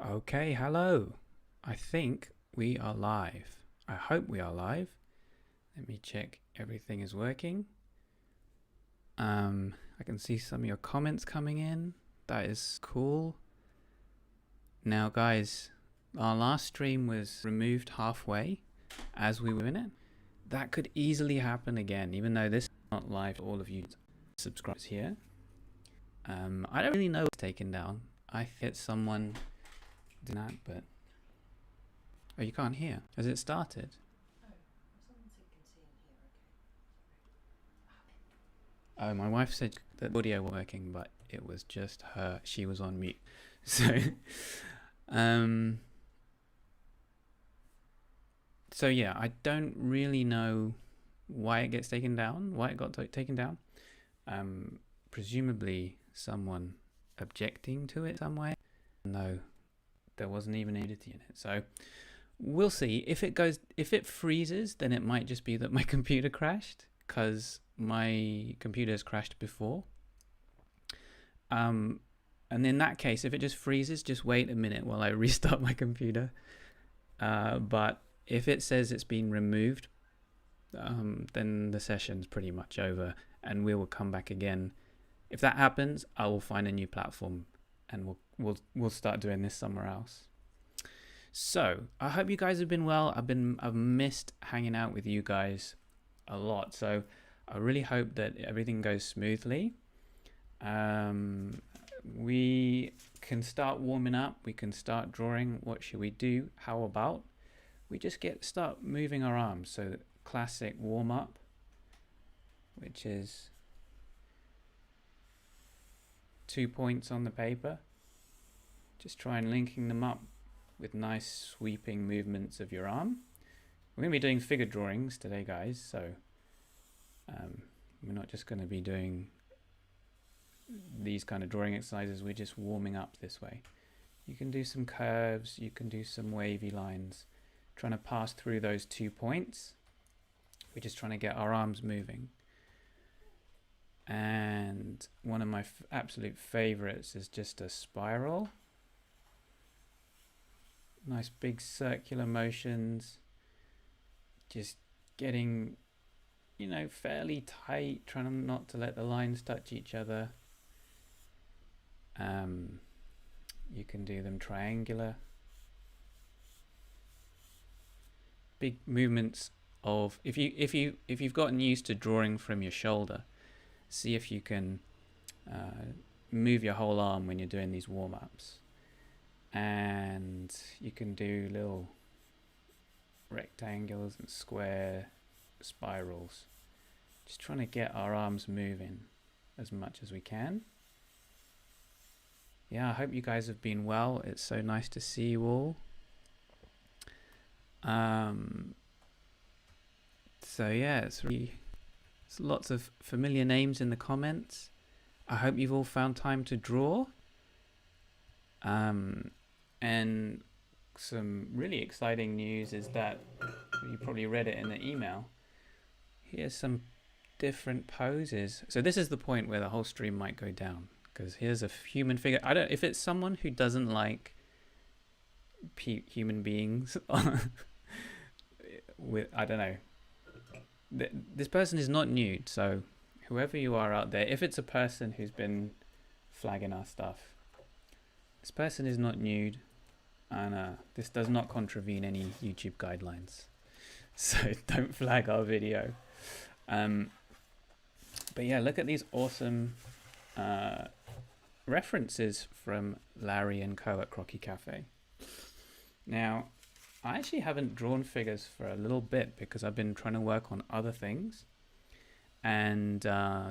Okay, hello. I think we are live. I hope we are live. Let me check everything is working. I can see some of your comments coming in. That is cool. Now, guys, our last stream was removed halfway as we were in it. That could easily happen again, even though this is not live for all of you subscribers here. I don't really know what's taken down. I hit someone did that, but oh, you can't hear. Has it started? Oh, my wife said that the audio was working, but it was just her. She was on mute. So, so yeah, I don't really know why it gets taken down, why it got taken down. Presumably someone objecting to it some way. No, there wasn't even nudity in it. So we'll see. If it freezes, then it might just be that my computer crashed, because my computer has crashed before. And in that case, if it just freezes, just wait a minute while I restart my computer. But if it says it's been removed, then the session's pretty much over and we will come back again. If that happens, I will find a new platform and we'll start doing this somewhere else. So I hope you guys have been well. I've missed hanging out with you guys a lot. So I really hope that everything goes smoothly. We can start warming up. We can start drawing. What should we do? How about we just start moving our arms? So classic warm up, which is 2 points on the paper. Just try and linking them up with nice sweeping movements of your arm. We're going to be doing figure drawings today, guys. So we're not just going to be doing these kind of drawing exercises. We're just warming up this way. You can do some curves. You can do some wavy lines. Trying to pass through those 2 points. We're just trying to get our arms moving. And one of my absolute favorites is just a spiral. Nice big circular motions. Just getting, fairly tight, trying not to let the lines touch each other. You can do them triangular. Big movements of, if you've gotten used to drawing from your shoulder, see if you can move your whole arm when you're doing these warm-ups. And you can do little rectangles and square spirals. Just trying to get our arms moving as much as we can. Yeah, I hope you guys have been well. It's so nice to see you all. So yeah, it's lots of familiar names in the comments. I hope you've all found time to draw. And some really exciting news is that you probably read it in the email. Here's some different poses. So this is the point where the whole stream might go down, because here's a human figure. If it's someone who doesn't like human beings, I don't know. This person is not nude, so whoever you are out there, if it's a person who's been flagging our stuff, this person is not nude, and this does not contravene any YouTube guidelines, so don't flag our video. But yeah, look at these awesome references from Larry and Co at Crocky Cafe. Now, I actually haven't drawn figures for a little bit because I've been trying to work on other things, and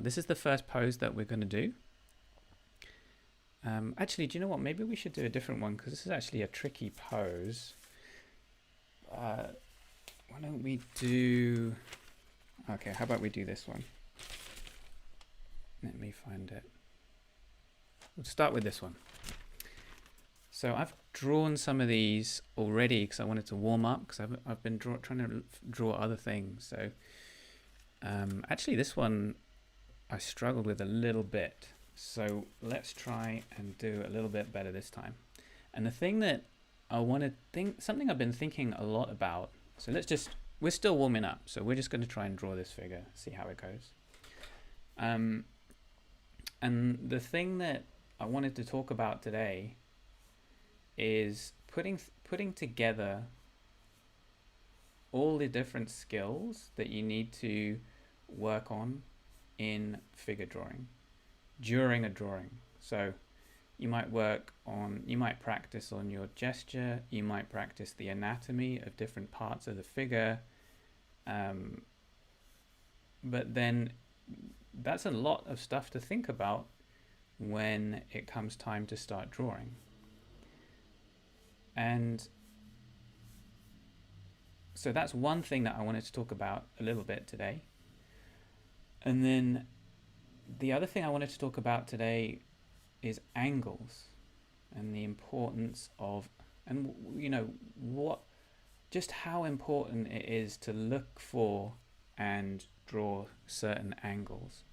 this is the first pose that we're going to do. Actually, do you know what? Maybe we should do a different one, because this is actually a tricky pose. Why don't we do... Okay, how about we do this one? Let me find it. We'll start with this one. So I've drawn some of these already because I wanted to warm up, because I've been trying to draw other things. So actually this one I struggled with a little bit. So let's try and do a little bit better this time. And the thing that I want to think, something I've been thinking a lot about. So we're still warming up. So we're just going to try and draw this figure, see how it goes. And the thing that I wanted to talk about today is putting together all the different skills that you need to work on in figure drawing during a drawing. So you might practice on your gesture, you might practice the anatomy of different parts of the figure, but then that's a lot of stuff to think about when it comes time to start drawing. And so that's one thing that I wanted to talk about a little bit today. And then the other thing I wanted to talk about today is angles and the importance of, and just how important it is to look for and draw certain angles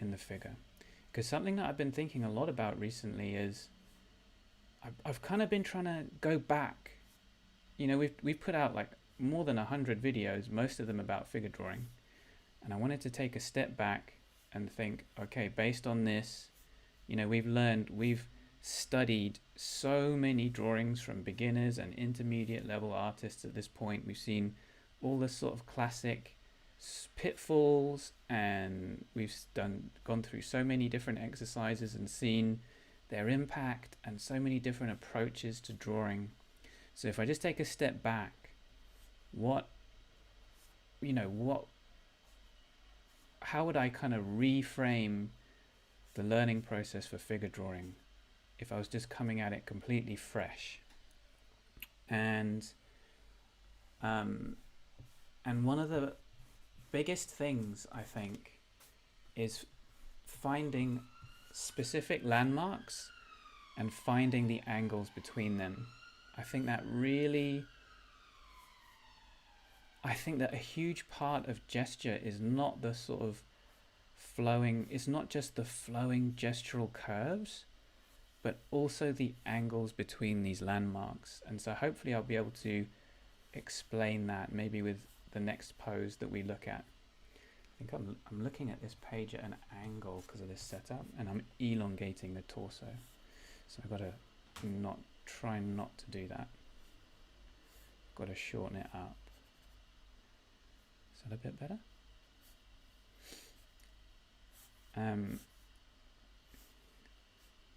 in the figure. Because something that I've been thinking a lot about recently is I've kind of been trying to go back. We've put out like more than 100 videos, most of them about figure drawing, and I wanted to take a step back and think, okay, based on this, we've studied so many drawings from beginners and intermediate level artists at this point. We've seen all the sort of classic pitfalls, and we've gone through so many different exercises and seen their impact and so many different approaches to drawing. So if I just take a step back, how would I kind of reframe the learning process for figure drawing if I was just coming at it completely fresh? And one of the biggest things, I think, is finding specific landmarks and finding the angles between them. I think that a huge part of gesture is not the sort of flowing, it's not just the flowing gestural curves, but also the angles between these landmarks. And so hopefully I'll be able to explain that maybe with the next pose that we look at. I think I'm looking at this page at an angle because of this setup, and I'm elongating the torso. So I've got to try not to do that. Got to shorten it up. Is that a bit better?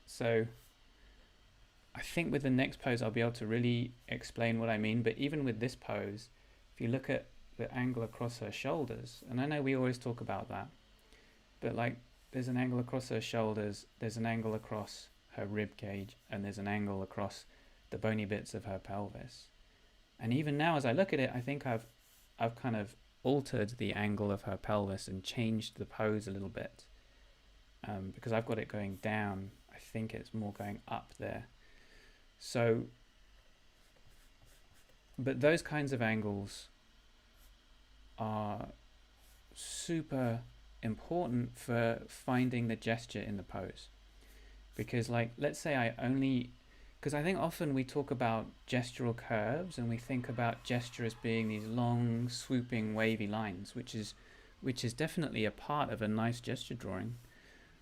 So I think with the next pose I'll be able to really explain what I mean, but even with this pose, if you look at the angle across her shoulders, and I know we always talk about that, but like there's an angle across her shoulders, there's an angle across her rib cage, and there's an angle across the bony bits of her pelvis. And even now as I look at it, I think I've kind of altered the angle of her pelvis and changed the pose a little bit, because I've got it going down. I think it's more going up there. So, but those kinds of angles are super important for finding the gesture in the pose. Because like, let's say because I think often we talk about gestural curves and we think about gesture as being these long, swooping, wavy lines, which is definitely a part of a nice gesture drawing.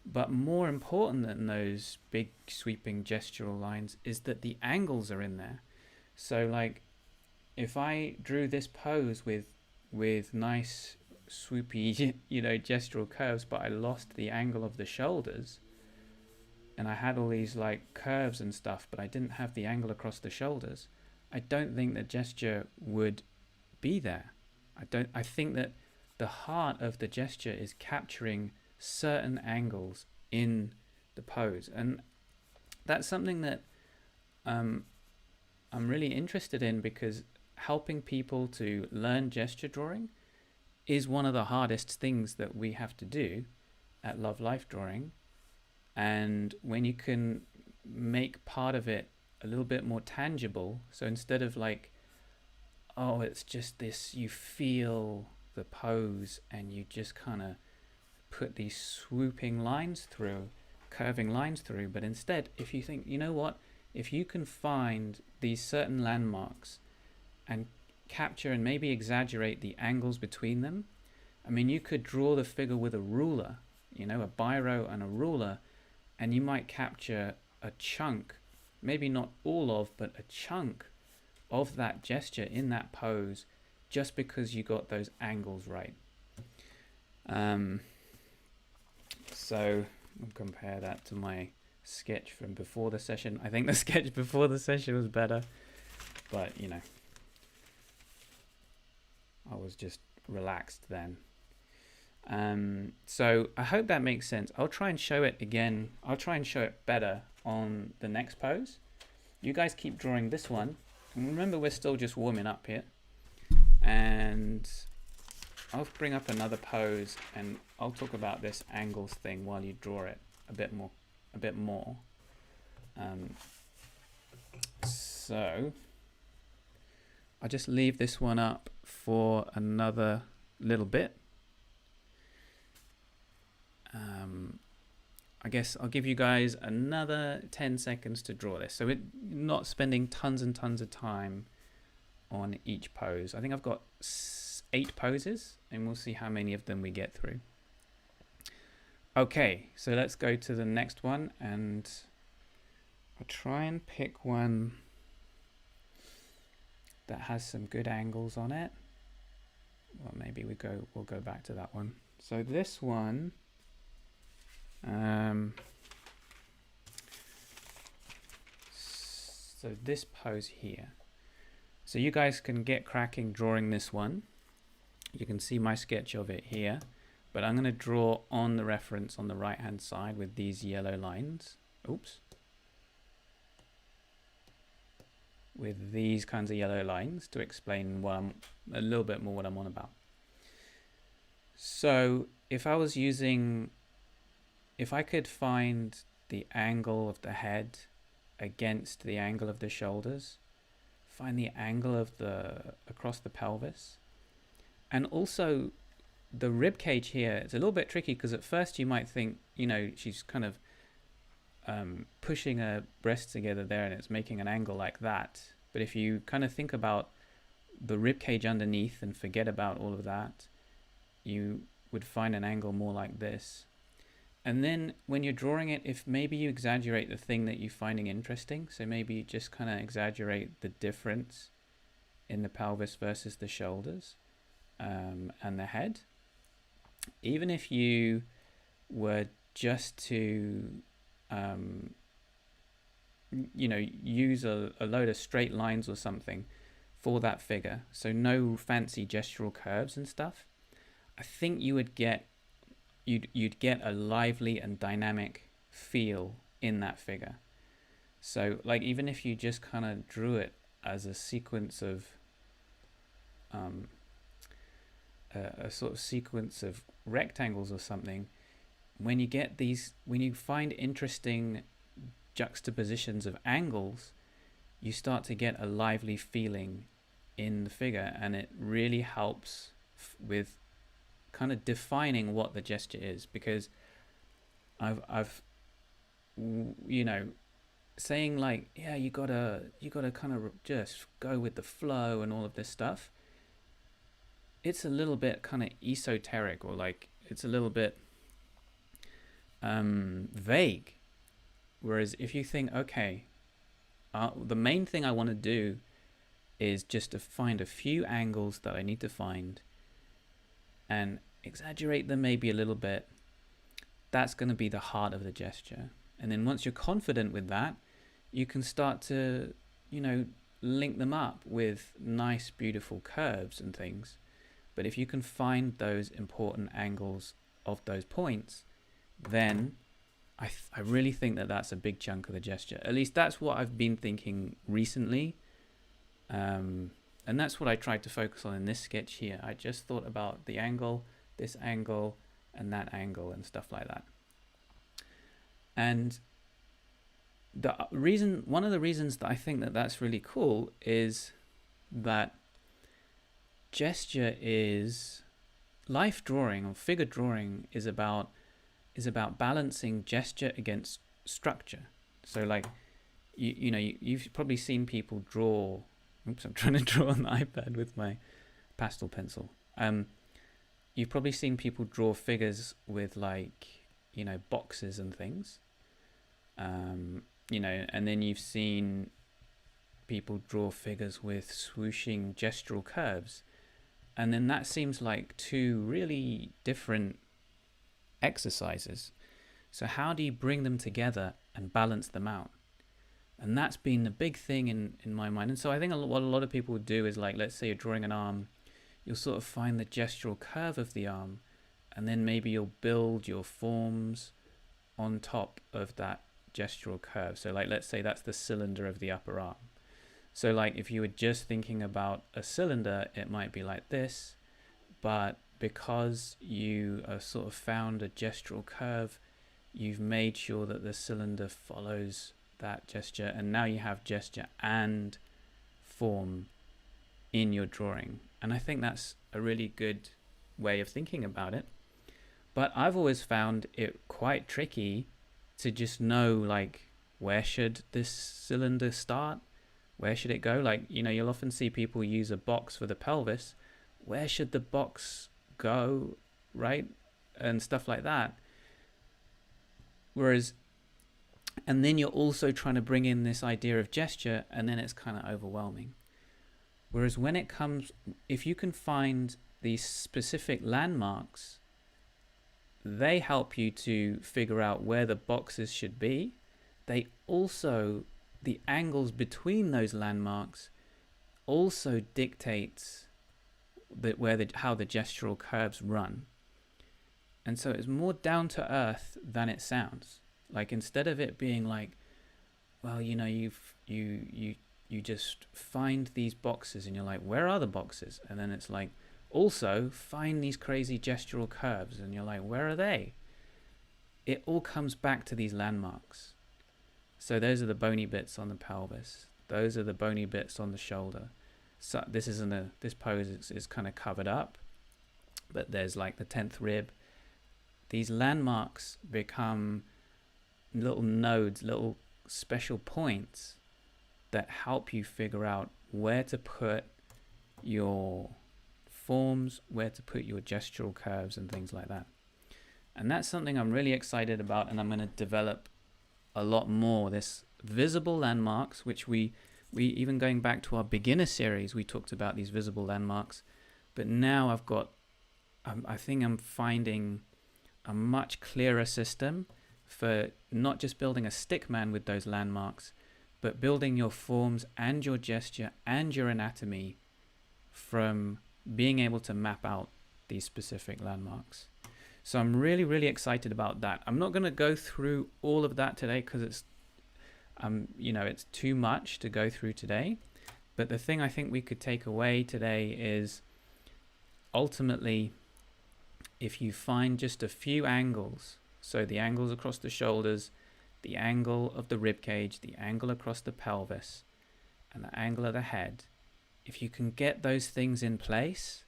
But more important than those big, sweeping gestural lines is that the angles are in there. So like, if I drew this pose with nice, swoopy, gestural curves, but I lost the angle of the shoulders, and I had all these like curves and stuff, but I didn't have the angle across the shoulders, I don't think the gesture would be there. I think that the heart of the gesture is capturing certain angles in the pose, and that's something that I'm really interested in, because helping people to learn gesture drawing is one of the hardest things that we have to do at Love Life Drawing. And when you can make part of it a little bit more tangible, so instead of like, oh, it's just this, you feel the pose and you just kind of put these swooping lines through, curving lines through, but instead if you think, you know what, if you can find these certain landmarks and capture and maybe exaggerate the angles between them, I mean, you could draw the figure with a ruler, you know, a biro and a ruler, and you might capture a chunk, maybe not all of, but a chunk of that gesture in that pose, just because you got those angles right. So I'll compare that to my sketch from before the session. I think the sketch before the session was better, but you know, I was just relaxed then. So I hope that makes sense. I'll try and show it again. I'll try and show it better on the next pose. You guys keep drawing this one. And remember, we're still just warming up here. And I'll bring up another pose and I'll talk about this angles thing while you draw it a bit more. So I'll just leave this one up for another little bit. I guess I'll give you guys another 10 seconds to draw this. So we're not spending tons and tons of time on each pose. I think I've got 8 poses and we'll see how many of them we get through. Okay, so let's go to the next one and I'll try and pick one that has some good angles on it. Well, maybe we'll go back to that one. So this one, so this pose here. So you guys can get cracking drawing this one. You can see my sketch of it here, but I'm going to draw on the reference on the right hand side with these yellow lines. Oops. With these kinds of yellow lines to explain what a little bit more what I'm on about. So if I could find the angle of the head against the angle of the shoulders, find the angle of across the pelvis, and also the rib cage here, it's a little bit tricky because at first you might think, you know, she's kind of pushing her breasts together there and it's making an angle like that. But if you kind of think about the rib cage underneath and forget about all of that, you would find an angle more like this. And then when you're drawing it, if maybe you exaggerate the thing that you're finding interesting, so maybe you just kind of exaggerate the difference in the pelvis versus the shoulders and the head. Even if you were just to you know, use a load of straight lines or something for that figure, so no fancy gestural curves and stuff, I think you would get you'd get a lively and dynamic feel in that figure. So like even if you just kind of drew it as a sequence of a sort of sequence of rectangles or something, when you get these, when you find interesting juxtapositions of angles, you start to get a lively feeling in the figure, and it really helps with kind of defining what the gesture is. Because I've you know, saying like, yeah, you gotta kind of just go with the flow and all of this stuff, it's a little bit kind of esoteric, or like it's a little bit vague. Whereas if you think, okay, the main thing I want to do is just to find a few angles that I need to find and exaggerate them maybe a little bit, that's going to be the heart of the gesture. And then once you're confident with that, you can start to, you know, link them up with nice, beautiful curves and things. But if you can find those important angles of those points, then I really think that that's a big chunk of the gesture. At least that's what I've been thinking recently. And that's what I tried to focus on in this sketch here. I just thought about the angle, this angle, and that angle and stuff like that. And one of the reasons that I think that that's really cool is that gesture is, life drawing or figure drawing is about balancing gesture against structure. So like you've probably seen people draw. Oops, I'm trying to draw on the iPad with my pastel pencil. You've probably seen people draw figures with like, boxes and things. And then you've seen people draw figures with swooshing gestural curves. And then that seems like two really different exercises. So how do you bring them together and balance them out? And that's been the big thing in my mind. And so I think what a lot of people would do is, like, let's say you're drawing an arm, you'll sort of find the gestural curve of the arm, and then maybe you'll build your forms on top of that gestural curve. So like, let's say that's the cylinder of the upper arm. So like if you were just thinking about a cylinder, it might be like this, but because you sort of found a gestural curve, you've made sure that the cylinder follows that gesture, and now you have gesture and form in your drawing. And I think that's a really good way of thinking about it. But I've always found it quite tricky to just know, like, where should this cylinder start? Where should it go? Like, you'll often see people use a box for the pelvis. Where should the box go, right? And stuff like that. And then you're also trying to bring in this idea of gesture, and then it's kind of overwhelming. Whereas if you can find these specific landmarks, they help you to figure out where the boxes should be. The angles between those landmarks also dictates how the gestural curves run. And so it's more down to earth than it sounds. Like, instead of it being like, well, you just find these boxes and you're like, where are the boxes? And then it's like, also find these crazy gestural curves and you're like, where are they? It all comes back to these landmarks. So those are the bony bits on the pelvis. Those are the bony bits on the shoulder. So this pose is kind of covered up, but there's like the 10th rib. These landmarks become little nodes, little special points that help you figure out where to put your forms, where to put your gestural curves and things like that. And that's something I'm really excited about, and I'm going to develop a lot more. This visible landmarks, which we even going back to our beginner series, we talked about these visible landmarks, but now I think I'm finding a much clearer system for not just building a stick man with those landmarks, but building your forms and your gesture and your anatomy from being able to map out these specific landmarks. So I'm really, really excited about that. I'm not going to go through all of that today because it's too much to go through today. But the thing I think we could take away today is, ultimately, if you find just a few angles, so the angles across the shoulders, the angle of the rib cage, the angle across the pelvis, and the angle of the head, if you can get those things in place,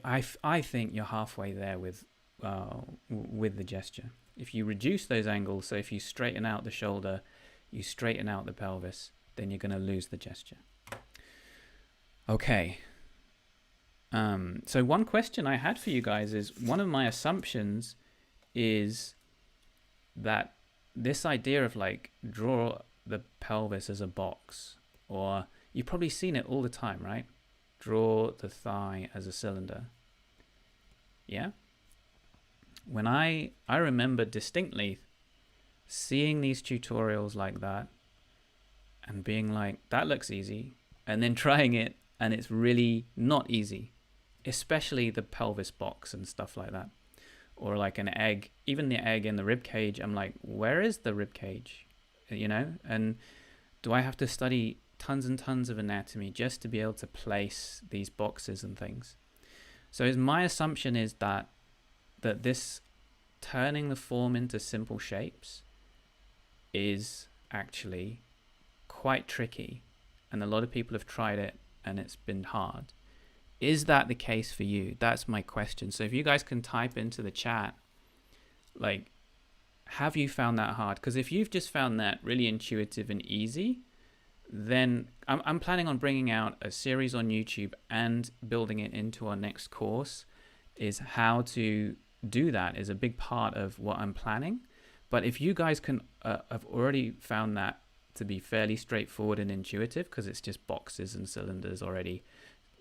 I think you're halfway there with the gesture. If you reduce those angles, so if you straighten out the shoulder, you straighten out the pelvis, then you're going to lose the gesture. Okay. So one question I had for you guys is, one of my assumptions is that this idea of like draw the pelvis as a box, or you've probably seen it all the time, right? Draw the thigh as a cylinder. Yeah? When I remember distinctly seeing these tutorials like that and being like, that looks easy, and then trying it and it's really not easy, especially the pelvis box and stuff like that. Or like an egg, even the egg in the rib cage, I'm like, where is the rib cage? And do I have to study tons and tons of anatomy just to be able to place these boxes and things? So my assumption is that this turning the form into simple shapes is actually quite tricky, and a lot of people have tried it and it's been hard. Is that the case for you? That's my question. So if you guys can type into the chat, like, have you found that hard? Because if you've just found that really intuitive and easy, then I'm planning on bringing out a series on YouTube and building it into our next course. Is how to do that is a big part of what I'm planning. But if you guys can have already found that to be fairly straightforward and intuitive, because it's just boxes and cylinders already,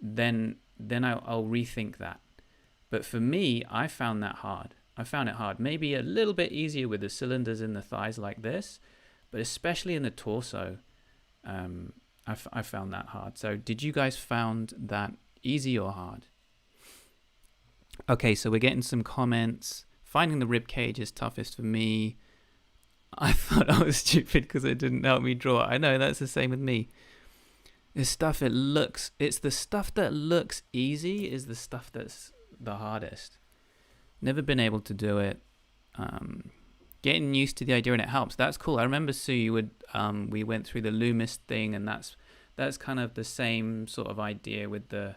then I'll rethink that. But for me, I found that hard. I found it hard. Maybe a little bit easier with the cylinders in the thighs like this, but especially in the torso, I found that hard. So did you guys found that easy or hard? Okay, so we're getting some comments. Finding the rib cage is toughest for me. I thought I was stupid because it didn't help me draw. I know, that's the same with me. It's the stuff that looks easy is the stuff that's the hardest. Never been able to do it. Getting used to the idea, and it helps. That's cool. I remember, Sue, we went through the Loomis thing, and that's kind of the same sort of idea with the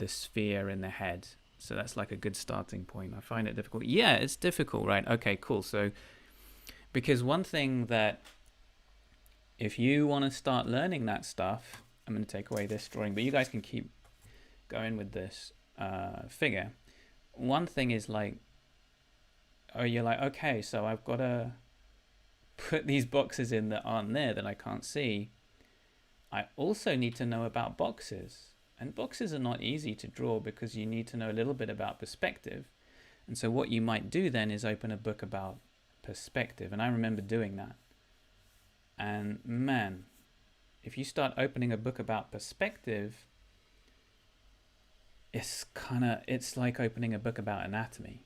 sphere in the head. So that's like a good starting point. I find it difficult. Yeah, it's difficult, right? Okay, cool. So because one thing that, if you want to start learning that stuff, I'm going to take away this drawing, but you guys can keep going with this figure. One thing is like, you're like, okay, so I've got to put these boxes in that aren't there, that I can't see. I also need to know about boxes. And boxes are not easy to draw because you need to know a little bit about perspective. And so what you might do then is open a book about perspective. And I remember doing that. And man, if you start opening a book about perspective, it's like opening a book about anatomy.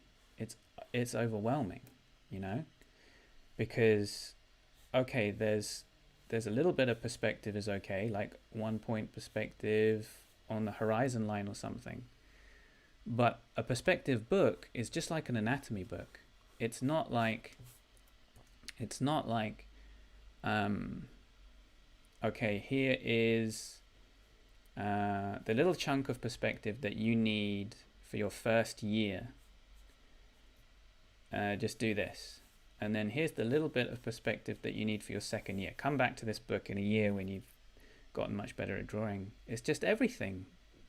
It's overwhelming, you know, because okay, there's a little bit of perspective is okay, like 1 point perspective on the horizon line or something. But a perspective book is just like an anatomy book. It's not like okay, here is the little chunk of perspective that you need for your first year. Just do this. And then here's the little bit of perspective that you need for your second year. Come back to this book in a year when you've gotten much better at drawing. It's just everything.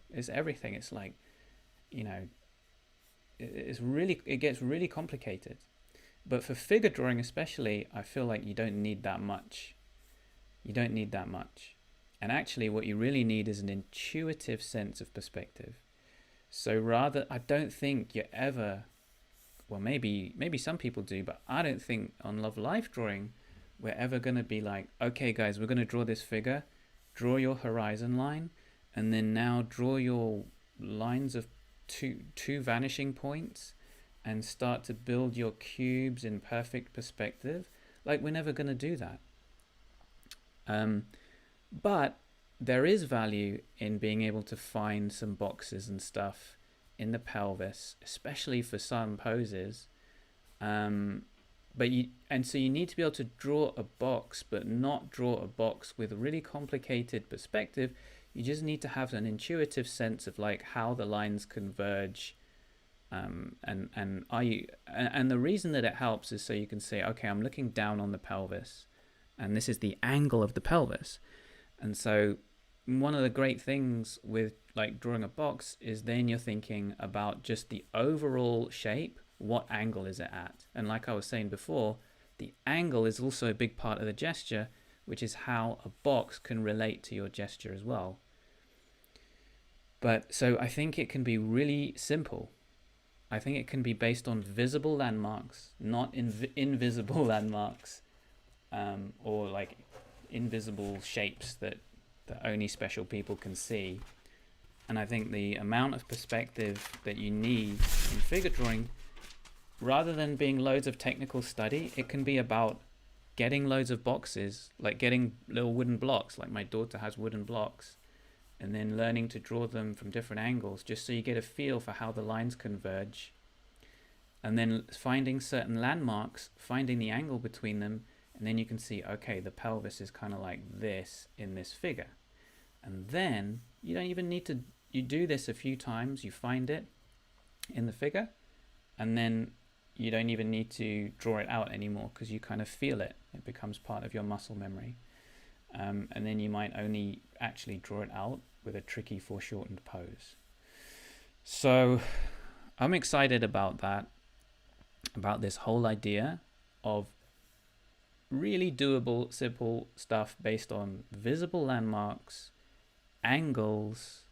It's everything. It's like, you know, it gets really complicated. But for figure drawing especially, I feel like you don't need that much. You don't need that much. And actually what you really need is an intuitive sense of perspective. So I don't think you're ever, well, maybe some people do, but I don't think on Love Life drawing, we're ever going to be like, okay guys, we're going to draw this figure, draw your horizon line, and then now draw your lines of two vanishing points and start to build your cubes in perfect perspective. Like, we're never going to do that. But there is value in being able to find some boxes and stuff in the pelvis, especially for some poses. So you need to be able to draw a box, but not draw a box with a really complicated perspective. You just need to have an intuitive sense of like how the lines converge. And the reason that it helps is so you can say, okay, I'm looking down on the pelvis, and this is the angle of the pelvis. And so one of the great things with like drawing a box is then you're thinking about just the overall shape. What angle is it at? And like I was saying before, the angle is also a big part of the gesture, which is how a box can relate to your gesture as well. But so I think it can be really simple. I think it can be based on visible landmarks, not invisible landmarks, or like invisible shapes that only special people can see. And I think the amount of perspective that you need in figure drawing, rather than being loads of technical study, it can be about getting loads of boxes, like getting little wooden blocks, like my daughter has wooden blocks, and then learning to draw them from different angles, just so you get a feel for how the lines converge. And then finding certain landmarks, finding the angle between them, and then you can see, okay, the pelvis is kind of like this in this figure. And then you don't even need to, you do this a few times, you find it in the figure, and then you don't even need to draw it out anymore because you kind of feel it. It becomes part of your muscle memory. And then you might only actually draw it out with a tricky foreshortened pose. So I'm excited about that, about this whole idea of really doable, simple stuff based on visible landmarks, angles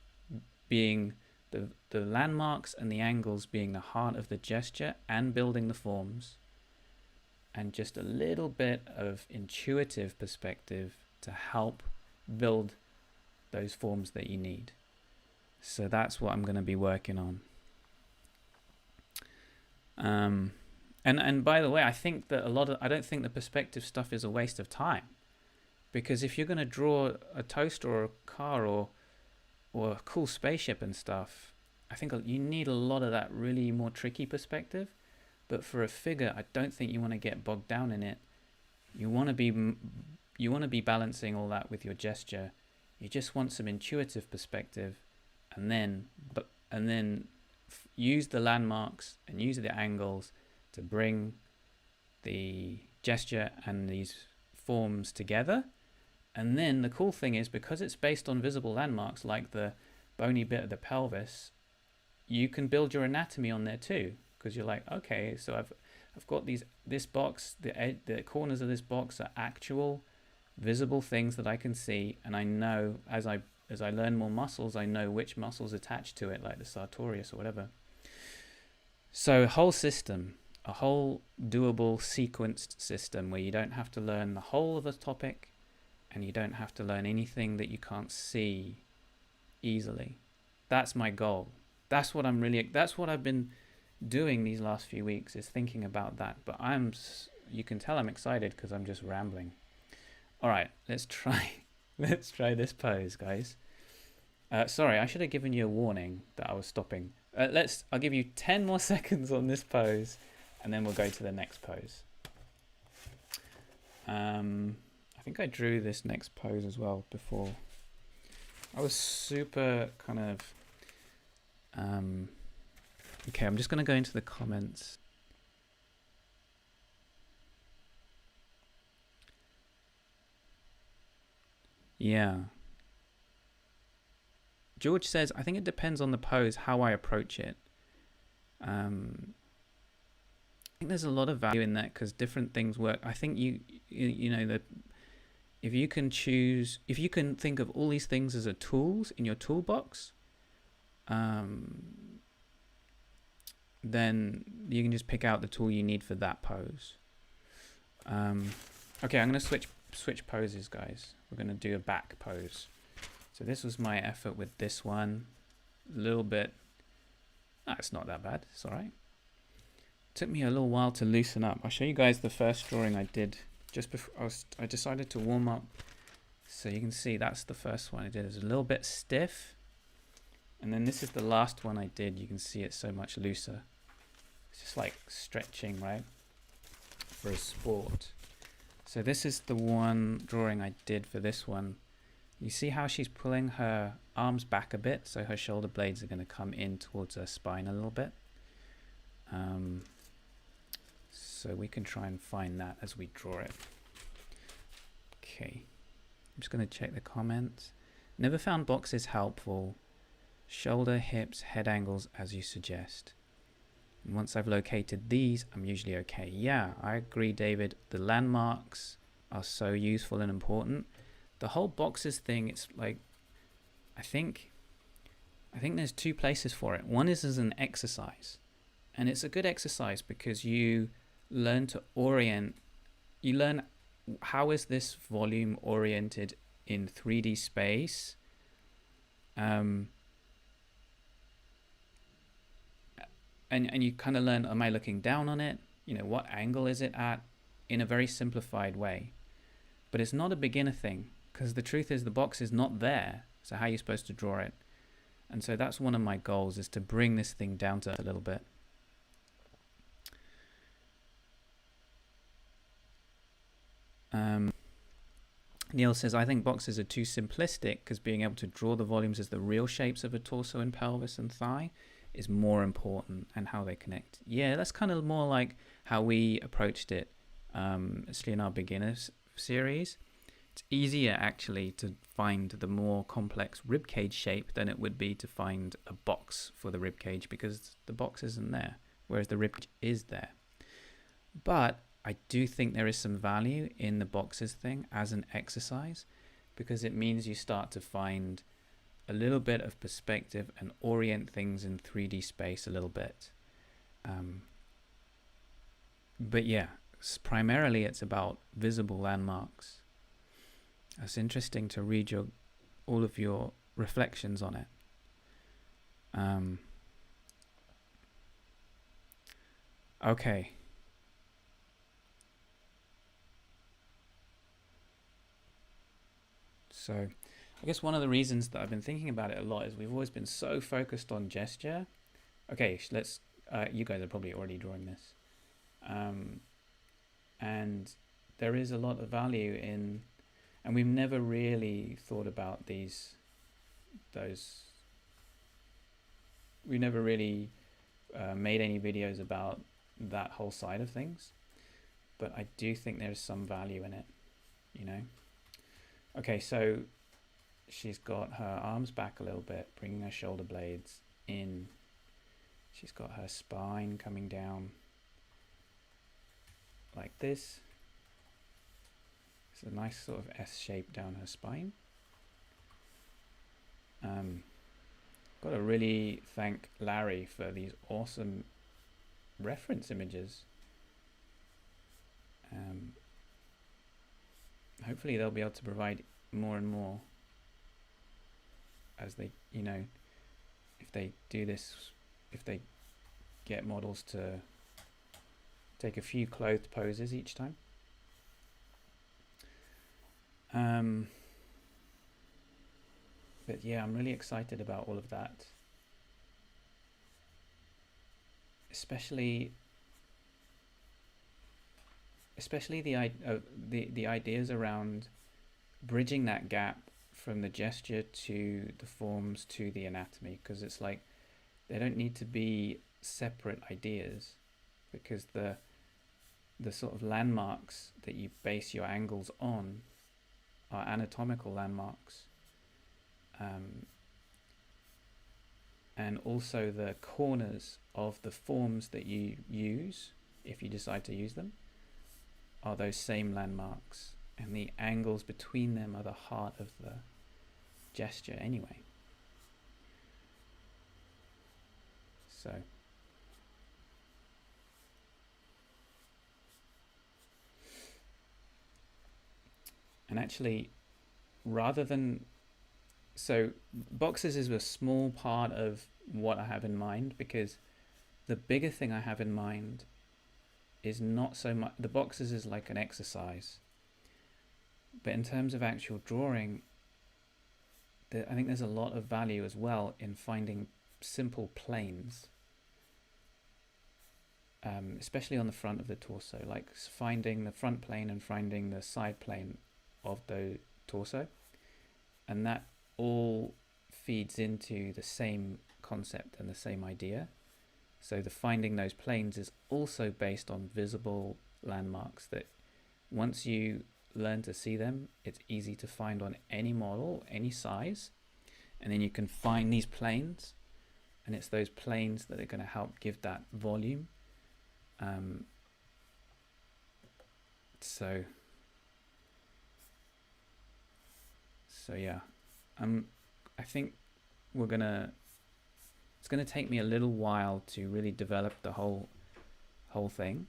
being the landmarks and the angles being the heart of the gesture and building the forms, and just a little bit of intuitive perspective to help build those forms that you need. So that's what I'm going to be working on. And by the way, I think that I don't think the perspective stuff is a waste of time, because if you're going to draw a toaster or a car or a cool spaceship and stuff, I think you need a lot of that really more tricky perspective. But for a figure, I don't think you want to get bogged down in it. You want to be balancing all that with your gesture. You just want some intuitive perspective, and then use the landmarks and use the angles to bring the gesture and these forms together. And then the cool thing is, because it's based on visible landmarks like the bony bit of the pelvis, you can build your anatomy on there too, because you're like, okay, so I've got this box, the corners of this box are actual visible things that I can see, and I know as I learn more muscles, I know which muscles attached to it, like the sartorius or whatever. So a whole system, a whole doable sequenced system where you don't have to learn the whole of a topic, and you don't have to learn anything that you can't see easily. That's my goal. That's what I've been doing these last few weeks, is thinking about that. But you can tell I'm excited because I'm just rambling. All right, let's try this pose, guys. Sorry, I should have given you a warning that I was stopping. I'll give you 10 more seconds on this pose, and then we'll go to the next pose. I think I drew this next pose as well before. I was super kind of... okay, I'm just going to go into the comments. Yeah. George says, I think it depends on the pose, how I approach it. I think there's a lot of value in that because different things work. I think you know that if you can think of all these things as tools in your toolbox, then you can just pick out the tool you need for that pose. Okay, I'm going to switch poses, guys. We're going to do a back pose. So this was my effort with this one. A little bit. It's not that bad. It's all right. Took me a little while to loosen up. I'll show you guys the first drawing I did just before I decided to warm up. So you can see that's the first one I did. It's a little bit stiff. And then this is the last one I did. You can see it's so much looser. It's just like stretching, right? For a sport. So this is the one drawing I did for this one. You see how she's pulling her arms back a bit, so her shoulder blades are going to come in towards her spine a little bit. So we can try and find that as we draw it. Okay, I'm just going to check the comments. Never found boxes helpful. Shoulder, hips, head angles as you suggest. And once I've located these, I'm usually okay. Yeah, I agree, David. The landmarks are so useful and important. The whole boxes thing, it's like, I think there's two places for it. One is as an exercise, and it's a good exercise because you learn to orient. You learn how is this volume oriented in 3D space, and you kind of learn, am I looking down on it? You know, what angle is it at, in a very simplified way. But it's not a beginner thing, because the truth is the box is not there. So how are you supposed to draw it? And so that's one of my goals, is to bring this thing down to a little bit. Neil says, I think boxes are too simplistic because being able to draw the volumes as the real shapes of a torso and pelvis and thigh is more important, and how they connect. Yeah, that's kind of more like how we approached it, especially in our beginners series. It's easier actually to find the more complex ribcage shape than it would be to find a box for the ribcage, because the box isn't there, whereas the ribcage is there. But I do think there is some value in the boxes thing as an exercise, because it means you start to find a little bit of perspective and orient things in 3D space a little bit. But yeah, primarily it's about visible landmarks. It's interesting to read all of your reflections on it. Okay. So I guess one of the reasons that I've been thinking about it a lot is we've always been so focused on gesture. Okay, let's. You guys are probably already drawing this. And there is a lot of value in, and we've never really thought about we never really made any videos about that whole side of things, but I do think there's some value in it, you know. Okay, so she's got her arms back a little bit, bringing her shoulder blades in. She's got her spine coming down like this. It's a nice sort of S shape down her spine. Got to really thank Larry for these awesome reference images. Hopefully they'll be able to provide more and more as they, you know, if they do this, if they get models to take a few clothed poses each time. But yeah, I'm really excited about all of that, especially the ideas around bridging that gap from the gesture to the forms to the anatomy, because it's like they don't need to be separate ideas, because the sort of landmarks that you base your angles on are anatomical landmarks, and also the corners of the forms that you use, if you decide to use them, are those same landmarks, and the angles between them are the heart of the gesture anyway. So and actually, rather than, so boxes is a small part of what I have in mind, because the bigger thing I have in mind is not so much, the boxes is like an exercise, but in terms of actual drawing, I think there's a lot of value as well in finding simple planes, especially on the front of the torso, like finding the front plane and finding the side plane of the torso, and that all feeds into the same concept and the same idea. So the finding those planes is also based on visible landmarks that once you learn to see them, it's easy to find on any model, any size, and then you can find these planes, and it's those planes that are going to help give that volume. So yeah, I think it's gonna take me a little while to really develop the whole thing.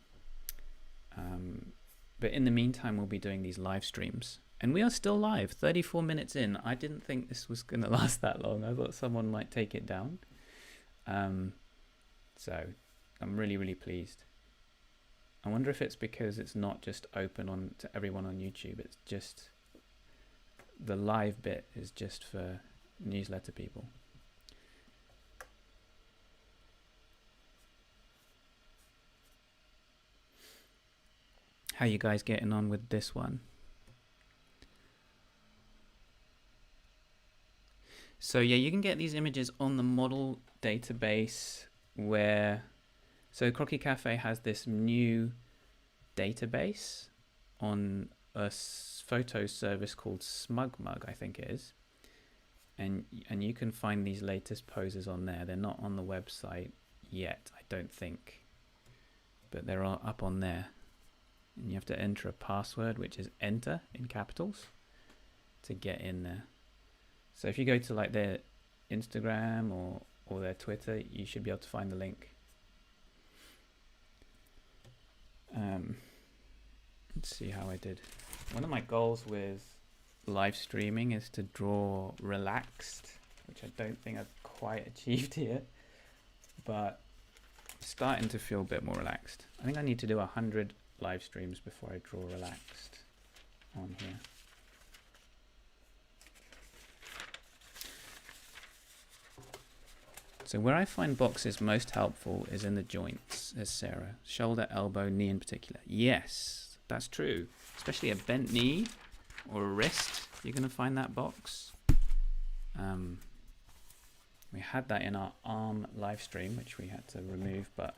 But in the meantime, we'll be doing these live streams, and we are still live, 34 minutes in. I didn't think this was gonna last that long. I thought someone might take it down. So I'm really, really pleased. I wonder if it's because it's not just open to everyone on YouTube. It's just the live bit is just for newsletter people. How you guys getting on with this one? So yeah, you can get these images on the model database where, so Croquis Cafe has this new database on a photo service called SmugMug, I think it is. And you can find these latest poses on there. They're not on the website yet, I don't think, but they're all up on there. And you have to enter a password, which is enter in capitals, to get in there. So if you go to like their Instagram or their Twitter, you should be able to find the link. Let's see how I did. One of my goals with live streaming is to draw relaxed, which I don't think I've quite achieved here, but starting to feel a bit more relaxed. I think I need to do 100 live streams before I draw relaxed on here. So where I find boxes most helpful is in the joints, says Sarah. Shoulder, elbow, knee in particular. Yes, that's true. Especially a bent knee or a wrist, you're going to find that box. We had that in our arm live stream, which we had to remove, but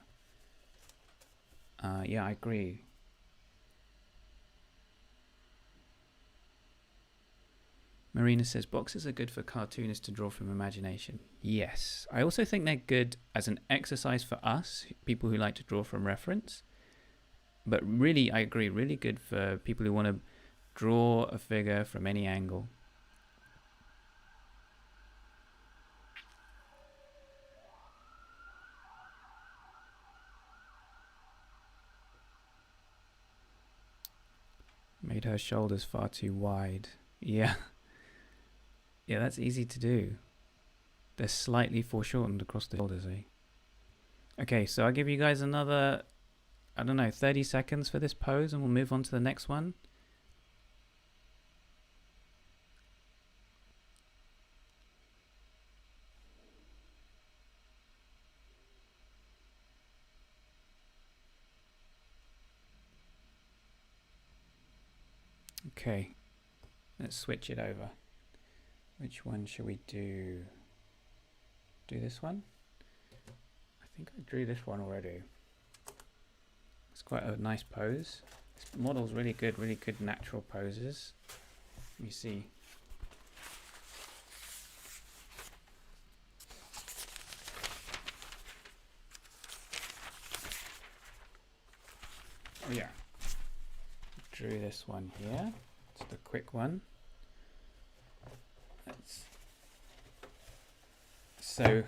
yeah, I agree. Marina says, boxes are good for cartoonists to draw from imagination. Yes. I also think they're good as an exercise for us, people who like to draw from reference. But really, I agree, really good for people who want to draw a figure from any angle. Made her shoulders far too wide. Yeah. Yeah, that's easy to do. They're slightly foreshortened across the shoulders, eh? Okay, so I'll give you guys another, I don't know, 30 seconds for this pose and we'll move on to the next one. Okay, let's switch it over. Which one should we do? Do this one? I think I drew this one already. It's quite a nice pose. This model's really good natural poses. Let me see. Oh yeah. Drew this one here. Just a quick one. So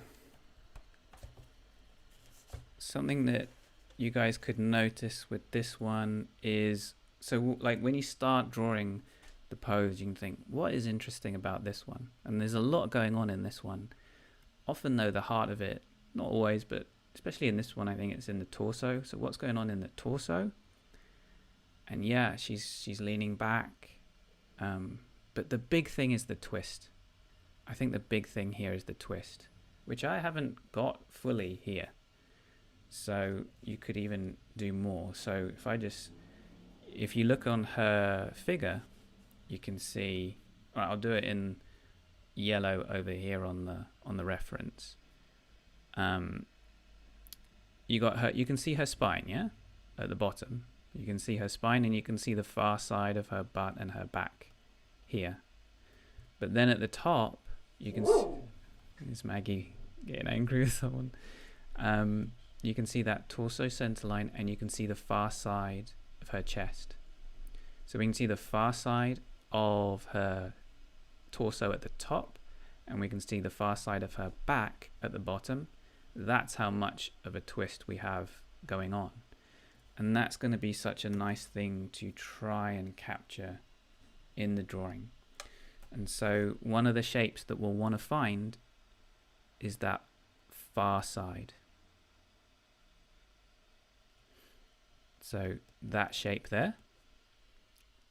something that you guys could notice with this one is, so like when you start drawing the pose, you can think, what is interesting about this one? And there's a lot going on in this one. Often though, the heart of it, not always, but especially in this one, I think it's in the torso. So what's going on in the torso? And yeah, she's leaning back. But the big thing is the twist. I think the big thing here is the twist, which I haven't got fully here. So you could even do more. So if you look on her figure, you can see, all right, I'll do it in yellow over here on the reference. You can see her spine, yeah? At the bottom. You can see her spine and you can see the far side of her butt and her back here. But then at the top, you can see, it's Maggie getting angry with someone. You can see that torso center line and you can see the far side of her chest. So we can see the far side of her torso at the top and we can see the far side of her back at the bottom. That's how much of a twist we have going on. And that's going to be such a nice thing to try and capture in the drawing. And so one of the shapes that we'll want to find is that far side. So that shape there.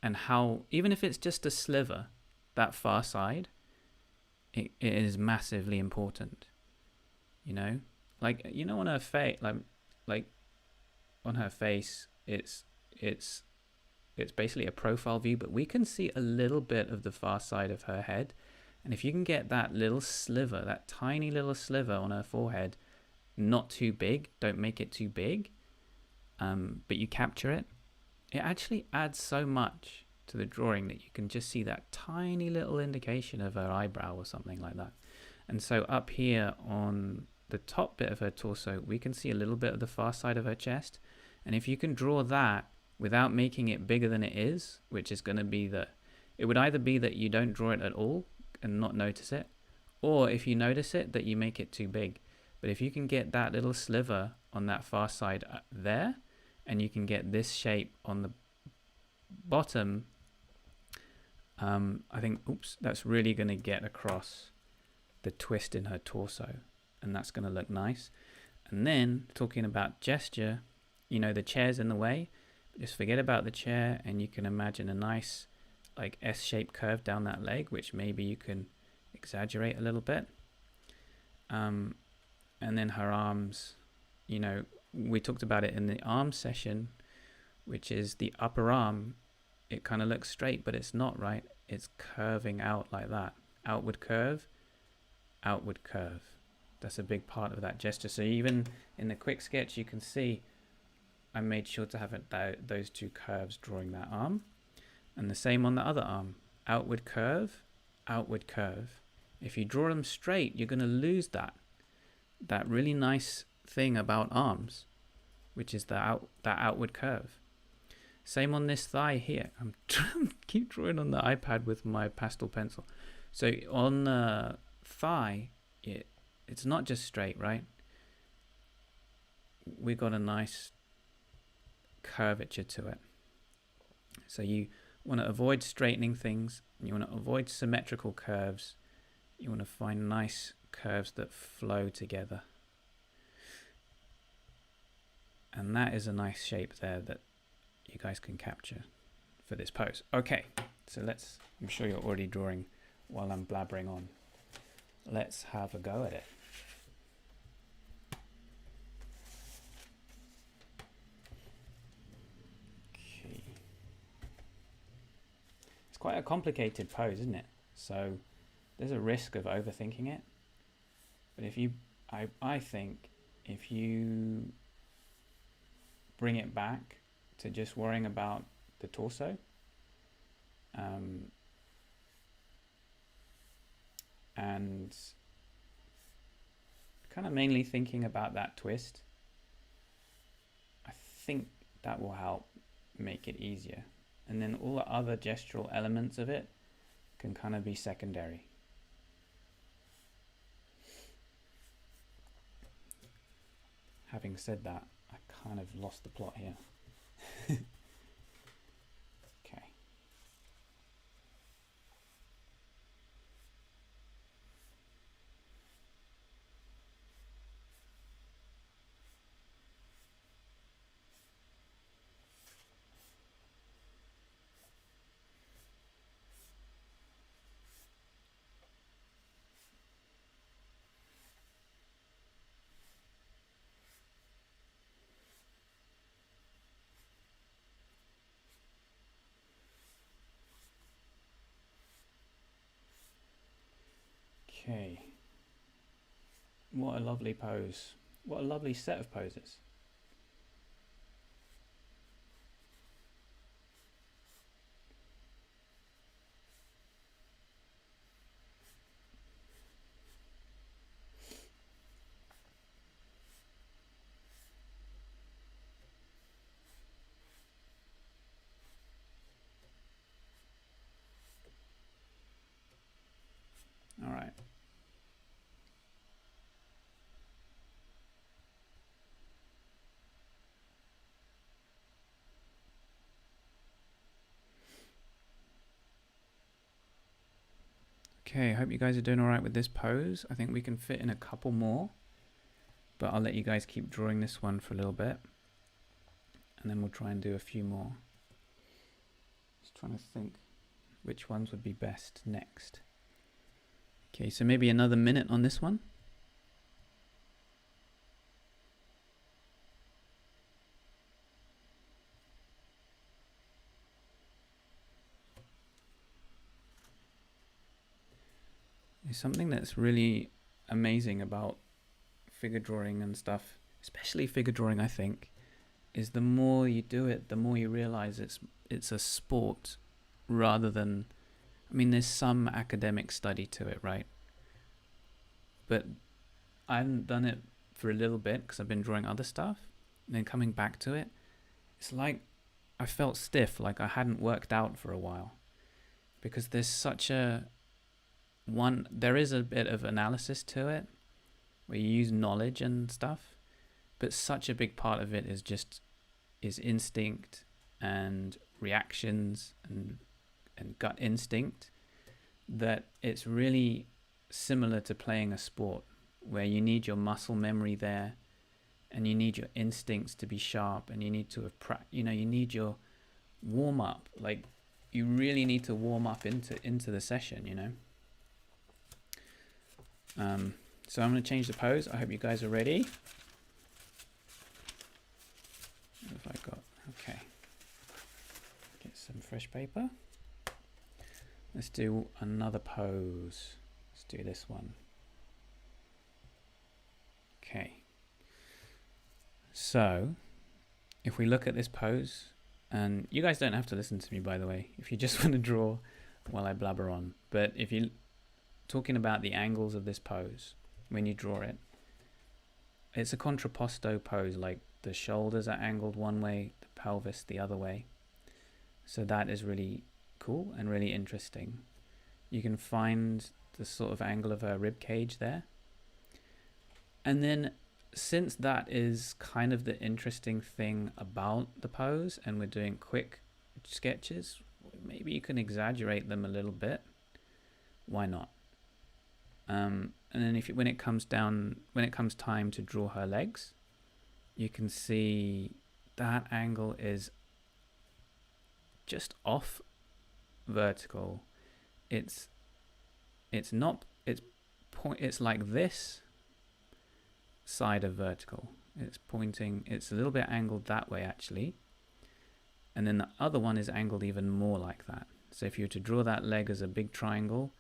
And how, even if it's just a sliver, that far side, it is massively important. You know? Like, you know, on her face, like on her face, it's basically a profile view, but we can see a little bit of the far side of her head, And if you can get that little sliver, that tiny little sliver on her forehead, not too big, don't make it too big, but you capture it, it actually adds so much to the drawing that you can just see that tiny little indication of her eyebrow or something like that. And so up here on the top bit of her torso, we can see a little bit of the far side of her chest. And if you can draw that without making it bigger than it is, which is going to be that, it would either be that you don't draw it at all and not notice it, or if you notice it, that you make it too big. But if you can get that little sliver on that far side there, and you can get this shape on the bottom, I think, that's really going to get across the twist in her torso, and that's going to look nice. And then talking about gesture, you know, the chair's in the way, just forget about the chair, and you can imagine a nice like S-shaped curve down that leg, which maybe you can exaggerate a little bit. And then her arms, you know, we talked about it in the arm session, which is the upper arm. It kind of looks straight, but it's not, right? It's curving out like that. Outward curve, outward curve. That's a big part of that gesture. So even in the quick sketch, you can see I made sure to have those two curves drawing that arm. And the same on the other arm. Outward curve, outward curve. If you draw them straight, you're going to lose that really nice thing about arms, which is that outward curve. Same on this thigh here. I'm trying to keep drawing on the iPad with my pastel pencil. So on the thigh, it's not just straight, right? We got a nice curvature to it. So you want to avoid straightening things. You want to avoid symmetrical curves. You want to find nice curves that flow together. And that is a nice shape there that you guys can capture for this pose. Okay, so I'm sure you're already drawing while I'm blabbering on. Let's have a go at it. Okay. It's quite a complicated pose, isn't it? So there's a risk of overthinking it. But I think if you bring it back to just worrying about the torso, and kind of mainly thinking about that twist, I think that will help make it easier. And then all the other gestural elements of it can kind of be secondary. Having said that, I kind of lost the plot here. Okay. Okay. What a lovely pose. What a lovely set of poses. All right. Okay, I hope you guys are doing all right with this pose. I think we can fit in a couple more, but I'll let you guys keep drawing this one for a little bit, and then we'll try and do a few more. Just trying to think which ones would be best next. Okay, so maybe another minute on this one. is something that's really amazing about figure drawing and stuff, especially figure drawing, I think, is the more you do it, the more you realize it's a sport rather than, I mean, there's some academic study to it, right? But I haven't done it for a little bit because I've been drawing other stuff. And then coming back to it, it's like I felt stiff, like I hadn't worked out for a while. Because there's such there is a bit of analysis to it, where you use knowledge and stuff. But such a big part of it is instinct and reactions and gut instinct, that it's really similar to playing a sport where you need your muscle memory there and you need your instincts to be sharp, and you need to have you need your warm up. Like, you really need to warm up into the session, So I'm going to change the pose. I hope you guys are ready. What have I got? Okay. Get some fresh paper. Let's do another pose. Let's do this one. Okay. So, if we look at this pose, and you guys don't have to listen to me, by the way, if you just want to draw while I blabber on. But if you're talking about the angles of this pose, when you draw it, it's a contrapposto pose, like the shoulders are angled one way, the pelvis the other way. So that is really cool and really interesting. You can find the sort of angle of her rib cage there. And then, since that is kind of the interesting thing about the pose, and we're doing quick sketches, maybe you can exaggerate them a little bit. Why not? And then when it comes time to draw her legs, you can see that angle is just off vertical. It's like this side of vertical. It's a little bit angled that way actually. And then the other one is angled even more like that. So if you were to draw that leg as a big triangle,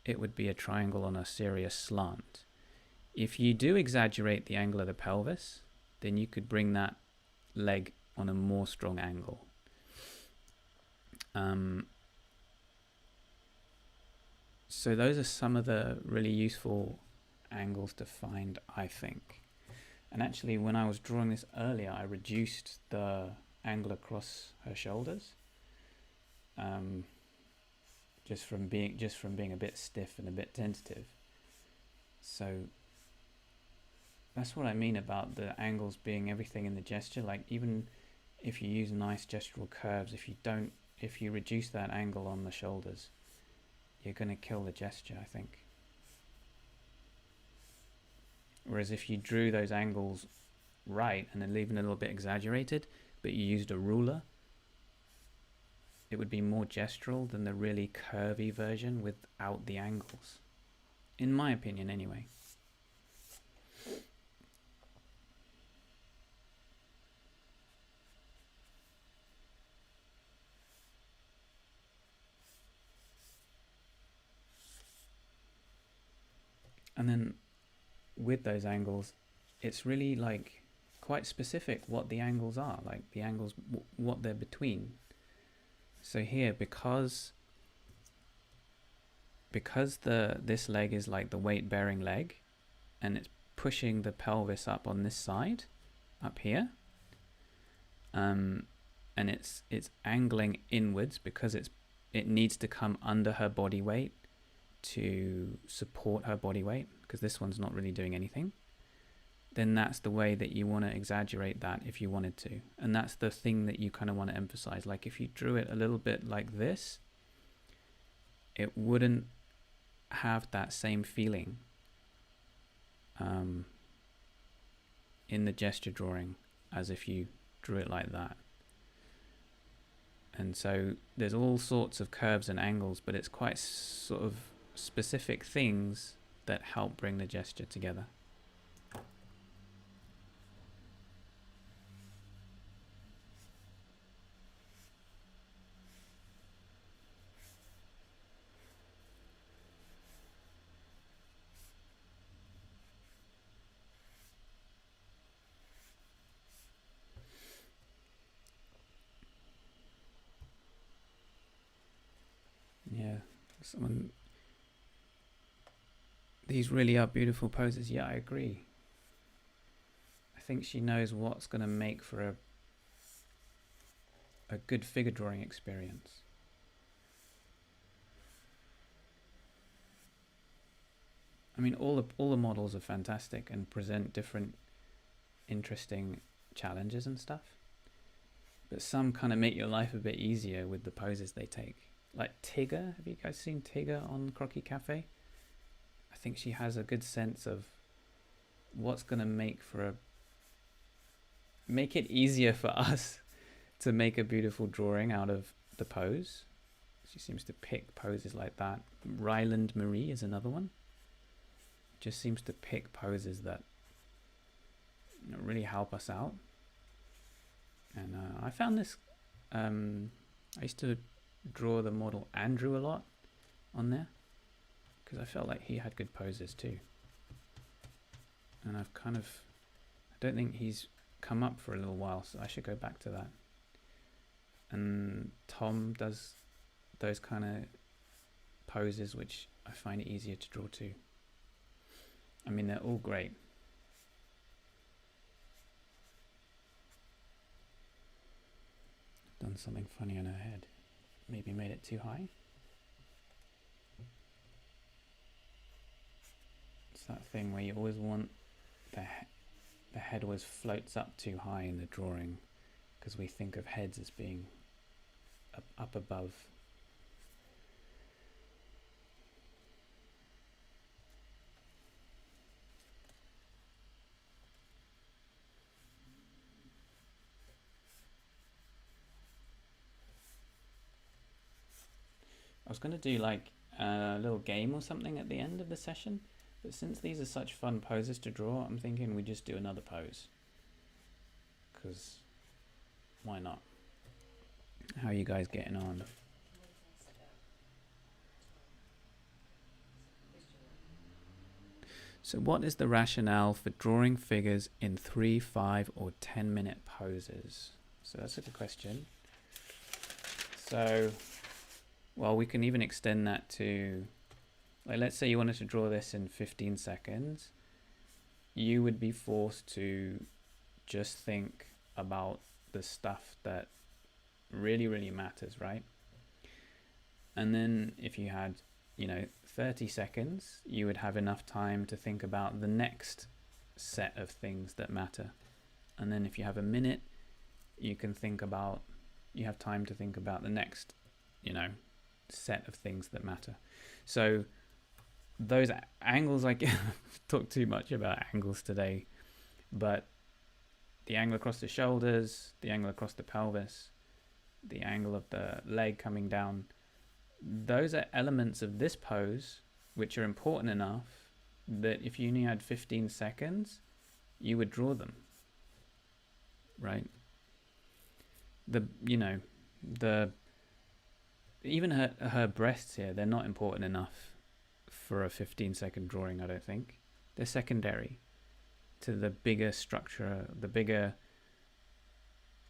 it would be a triangle on a serious slant. If you do exaggerate the angle of the pelvis, then you could bring that leg on a more strong angle. So those are some of the really useful angles to find, I think. And actually, when I was drawing this earlier, I reduced the angle across her shoulders, just from being a bit stiff and a bit tentative. So that's what I mean about the angles being everything in the gesture. Like, even if you use nice gestural curves, if you reduce that angle on the shoulders, you're going to kill the gesture, I think. Whereas if you drew those angles right and then even a little bit exaggerated, but you used a ruler, it would be more gestural than the really curvy version without the angles. In my opinion, anyway. And then with those angles, it's really like quite specific what the angles are, like the angles, what they're between. So here, because this leg is like the weight bearing leg, and it's pushing the pelvis up on this side, up here, and it's angling inwards because it needs to come under her body weight to support her body weight, because this one's not really doing anything. Then that's the way that you want to exaggerate that if you wanted to. And that's the thing that you kind of want to emphasize. Like, if you drew it a little bit like this, it wouldn't have that same feeling in the gesture drawing as if you drew it like that. And so there's all sorts of curves and angles, but it's quite sort of specific things that help bring the gesture together. Someone, these really are beautiful poses. Yeah, I agree. I think she knows what's going to make for a good figure drawing experience. I mean, all the models are fantastic and present different interesting challenges and stuff. But some kind of make your life a bit easier with the poses they take. Like Tigger, have you guys seen Tigger on Croquis Cafe? I think she has a good sense of what's going to make it easier for us to make a beautiful drawing out of the pose. She seems to pick poses like that. Ryland Marie is another one. Just seems to pick poses that really help us out. And I found this, I used to draw the model Andrew a lot on there because I felt like he had good poses too. And I don't think he's come up for a little while, so I should go back to that. And Tom does those kind of poses which I find it easier to draw too. I mean, they're all great. Done something funny on her head. Maybe made it too high. It's that thing where you always want the head always floats up too high in the drawing because we think of heads as being up above. I was going to do like a little game or something at the end of the session, but since these are such fun poses to draw, I'm thinking we just do another pose. Because why not? How are you guys getting on? So what is the rationale for drawing figures in 3, 5 or 10-minute poses? So that's a good question. So, well, we can even extend that to, like, let's say you wanted to draw this in 15 seconds. You would be forced to just think about the stuff that really, really matters, right? And then if you had, 30 seconds, you would have enough time to think about the next set of things that matter. And then if you have a minute, you have time to think about the next, set of things that matter. So those angles, like, talk too much about angles today, but the angle across the shoulders, the angle across the pelvis, the angle of the leg coming down, those are elements of this pose which are important enough that if you only had 15 seconds, you would draw them, right? Even her breasts here, they're not important enough for a 15-second drawing, I don't think. They're secondary to the bigger structure, the bigger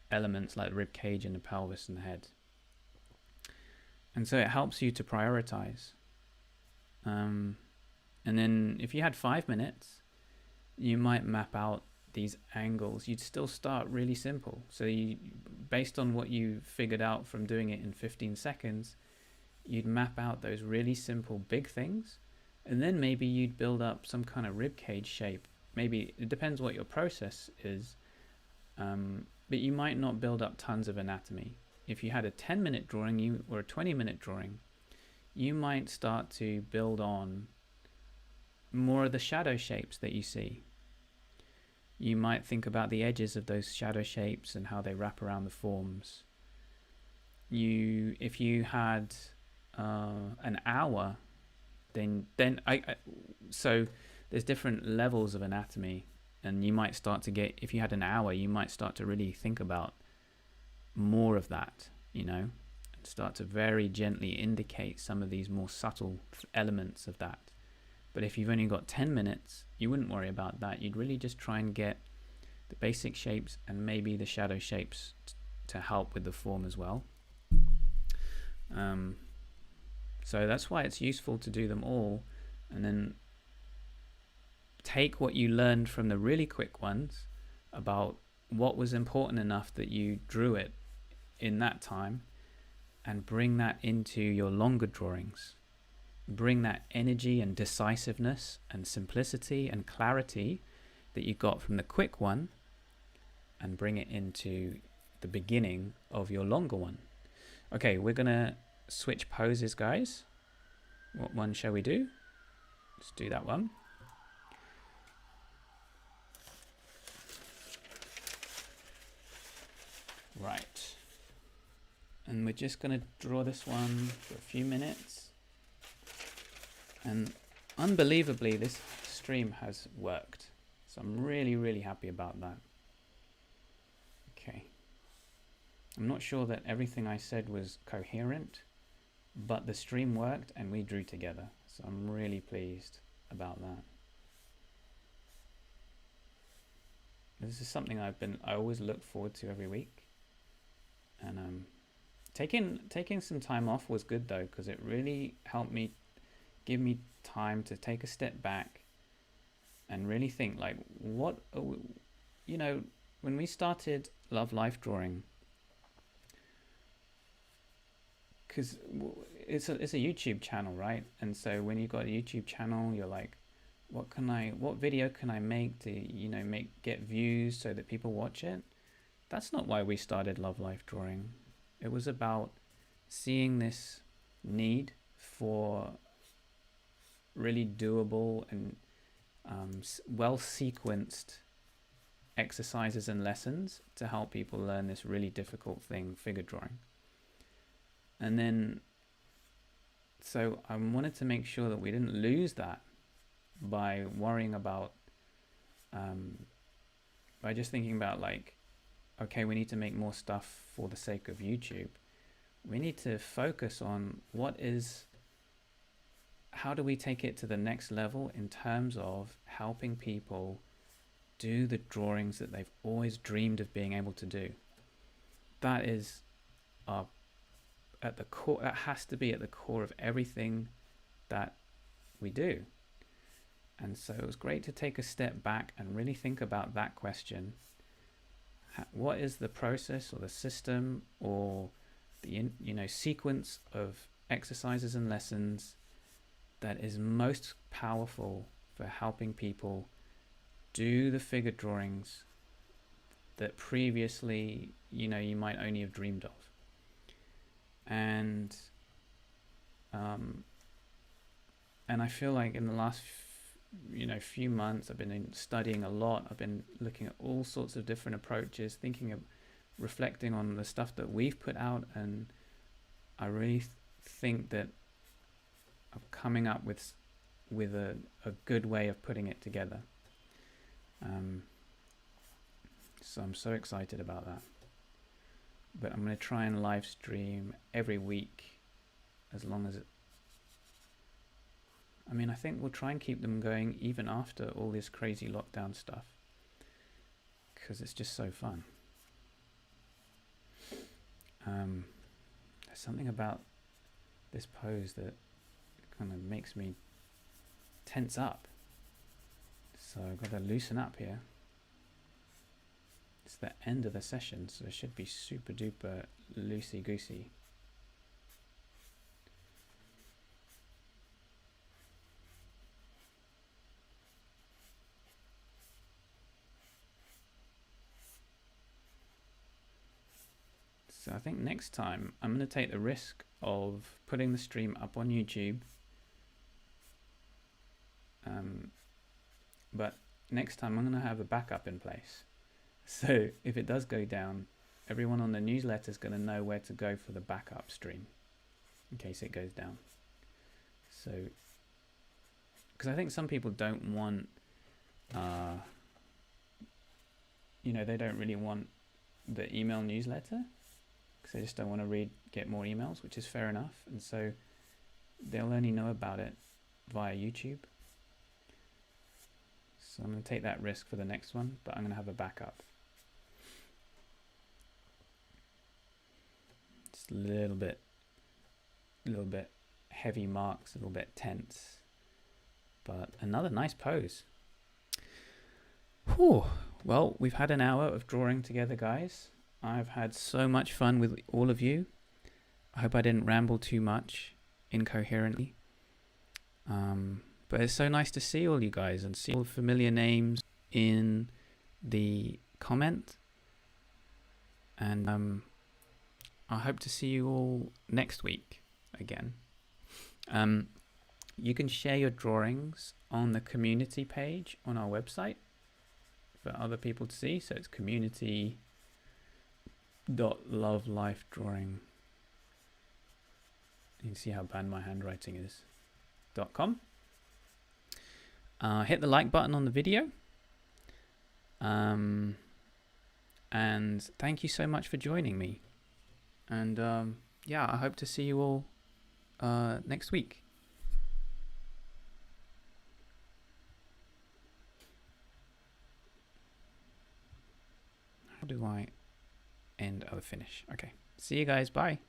elements like the rib cage and the pelvis and the head. And so it helps you to prioritize. And then if you had 5 minutes, you might map out these angles. You'd still start really simple. So based on what you figured out from doing it in 15 seconds, you'd map out those really simple big things. And then maybe you'd build up some kind of rib cage shape. Maybe it depends what your process is. But you might not build up tons of anatomy. If you had a 10-minute drawing or a 20-minute drawing, you might start to build on more of the shadow shapes that you see. You might think about the edges of those shadow shapes and how they wrap around the forms. If you had an hour, so there's different levels of anatomy, and you might start to get, if you had an hour, you might start to really think about more of that, and start to very gently indicate some of these more subtle elements of that. But if you've only got 10 minutes, you wouldn't worry about that. You'd really just try and get the basic shapes and maybe the shadow shapes to help with the form as well. So that's why it's useful to do them all, and then take what you learned from the really quick ones about what was important enough that you drew it in that time, and bring that into your longer drawings. Bring that energy and decisiveness and simplicity and clarity that you got from the quick one, and bring it into the beginning of your longer one. Okay, we're gonna switch poses, guys. What one shall we do? Let's do that one. Right. And we're just gonna draw this one for a few minutes. And unbelievably, this stream has worked. So I'm really, really happy about that. Okay. I'm not sure that everything I said was coherent, but the stream worked and we drew together. So I'm really pleased about that. This is something I always look forward to every week. And taking some time off was good though, because it really helped me, give me time to take a step back and really think, like, what, you know, when we started Love Life Drawing, because it's a YouTube channel, right? And so when you got a YouTube channel, you're like, what video can I make to, you know, get views so that people watch it? That's not why we started Love Life Drawing. It was about seeing this need for really doable and well sequenced exercises and lessons to help people learn this really difficult thing, figure drawing. And then, so I wanted to make sure that we didn't lose that by worrying about, by just thinking about, like, okay, we need to make more stuff for the sake of YouTube. We need to focus on how do we take it to the next level in terms of helping people do the drawings that they've always dreamed of being able to do. That is at the core. That has to be at the core of everything that we do. And so it was great to take a step back and really think about that question. What is the process or the system or the sequence of exercises and lessons that is most powerful for helping people do the figure drawings that previously you might only have dreamed of? And I feel like in the last few months I've been studying a lot. I've been looking at all sorts of different approaches, reflecting on the stuff that we've put out, and I really think that I'm coming up with a good way of putting it together. So I'm so excited about that. But I'm going to try and live stream every week as long as I think we'll try and keep them going even after all this crazy lockdown stuff, because it's just so fun. There's something about this pose that kind of makes me tense up. So I've got to loosen up here. It's the end of the session, so it should be super duper loosey-goosey. So I think next time I'm going to take the risk of putting the stream up on YouTube. But next time I'm going to have a backup in place. So if it does go down, everyone on the newsletter is going to know where to go for the backup stream in case it goes down. So, because I think some people don't want, they don't really want the email newsletter because they just don't want to get more emails, which is fair enough. And so they'll only know about it via YouTube. So I'm going to take that risk for the next one, but I'm going to have a backup. Just a little bit heavy marks, a little bit tense. But another nice pose. Whew. Well, we've had an hour of drawing together, guys. I've had so much fun with all of you. I hope I didn't ramble too much incoherently. But it's so nice to see all you guys and see all the familiar names in the comment. And I hope to see you all next week again. You can share your drawings on the community page on our website for other people to see. So it's community.lovelifedrawing. You can see how bad my handwriting is. .com. Hit the like button on the video. And thank you so much for joining me. And yeah, I hope to see you all next week. How do I end? Oh, finish. Okay. See you guys. Bye.